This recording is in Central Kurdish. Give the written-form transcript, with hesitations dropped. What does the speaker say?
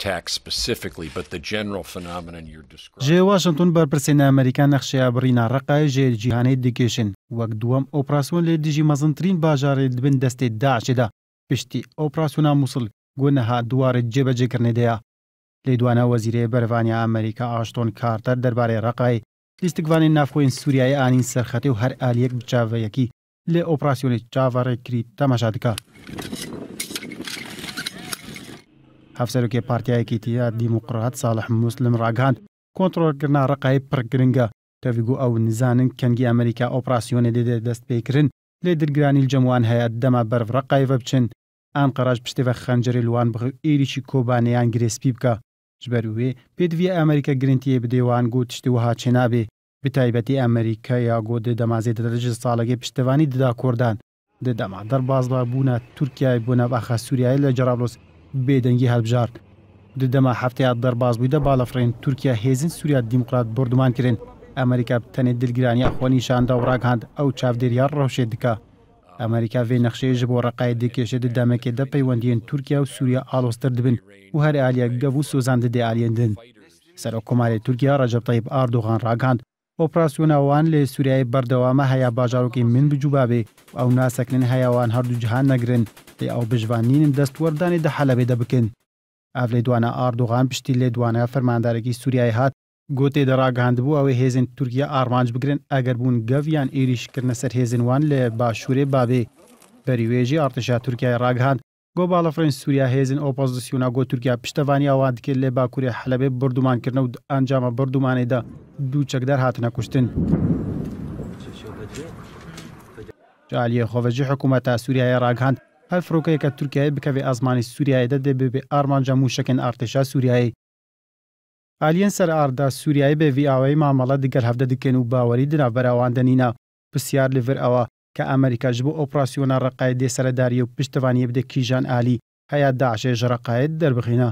attacks specifically, but the general phenomenon you're describing. جێ واشنگتن بەرپرسێنە ئەمریکا نەخشەیە بڕینا ڕقای ژێر جیهانەی دەکێشن وەک دووەم ئۆپراسیۆن لێ دژی مەزنترین باژارێ دبن دەستێ داعشدا پشتی ئۆپراسیۆنا مووسڵ گۆنەها دووارە جێبەجێکردنێدەیە لێدوانە وەزیرەیە بەرەڤانیا ئەمریکا ئاشتۆن کارتەر دەربارەی ڕقای لیستگوانی نافخۆین سووریای ئانین سەرخەتێ و هەر ئالیەک بچاوەیەکی لێ ئۆپراسیۆنی چاوەڕێکری تەماشا دکا. هەفسەرۆکێ پارتیایەکی تیا دیموقرات ساڵح موسلم ڕاگەاند کۆنتڕۆلکردنا ڕقای پڕ گرنگە تەڤیگو ئەو نزانن کەنگی ئەمریکا ئۆپراسیۆنێ دێدە دەست پێکردن لێ دەرگرانی جەموان هەیە دەما بەرڤ ڕقایڤە بچن ئان قەراش پشتێڤە خەنجەرێ لوان بخ ئێریشی کۆبانەیان گرێسپی بکە ژبەر وێ پێدویە ئەمریکا گرنتیە بدەیوان گو تشتی وها چێنابێ بتایبەتی ئەمریکا یا گۆ دەمازێ دەدەژ ساڵەگەی پشتەوانی ددا کۆردان دەدەما دەربازڵا بوونە تورکیای بۆ نەباخە سووریای لە جەرابلۆس بێدەنگی هەڵبژارد دەما هەفتەیە دەرباز بوویدە باڵەفرێن تورکیا هێزن سووریا دیموقرات بردومان کردن ئەمریکا تەنێ دلگرانی ئەخۆنی شاندا و ڕاگەاند ئەو چاودێریان ڕەوشێ دکە ئەمریکا vê نەخشەیەژ بۆ ڕقای دەکێشێ دەمەکێ دەپەیوەندیên تورکیا و سووریا ئالۆستر دبن و هەر ئالیە گەڤ و سۆزان دەدێ ئالێندن سەرۆکۆمارێ تورکیا ڕەجەب تەیب ئاردۆغان ڕاگەاند ئۆپراسیۆناوان لێ سووریای بەردەوامە هەیە باژارۆکی من بجوبابێ ئەو ناسەکنن هەیەوان هەردوو جیهان نەگرن لێ ئەو بژوانینن دەستوەردانی دە حەلەبێ دەبکن ئاف لێدوانە ئاردۆغان پشتی لێدوانە فەرماندارێکی سووریای هات گۆتێ دەڕاگەاند بوو ئەوەی هێزن تورکیا ئارمانج بگرن ئەگەر بوون گەڤیان ئێریشکردنە سەر هێزنوان لە باشوورێ بابێ بەریوێژی ئارتشا تورکیای ڕاگەاند گۆ باڵەفرێن سووریا هێزن ئۆپۆزیسیۆنا گۆ تورکیا پشتەوانی ئەوان دکرد لێ باکوورێ حەلەبێ بردومانکردنە و ئەنجامە بردومانێدا دوو چەکدار هاتنە کوشتن جالیە خۆڤەژی حکوومەتە سووریای ڕاگەاند هەر فرۆکەیەکە تورکیای بکەوێ ئازمانی سووریایدا دێ ببێ ئارمانجا موشەکەن ئارتشا سووریایی ئالیەن سەر ئاردا سووریایی بێ ڤیئاوەی مامەڵە دیگەر هەفتە دکەن و باوەری دنا بەراواندەنینە پرسیار لەڤر ئەوە کە ئەمریکاش بۆ ئۆپراسیۆنا ڕقای دێ سەرەداریە و پشتەوانیە بدە کیژان ئالی هەیە داعشێژ ڕقایەت دەربخینە.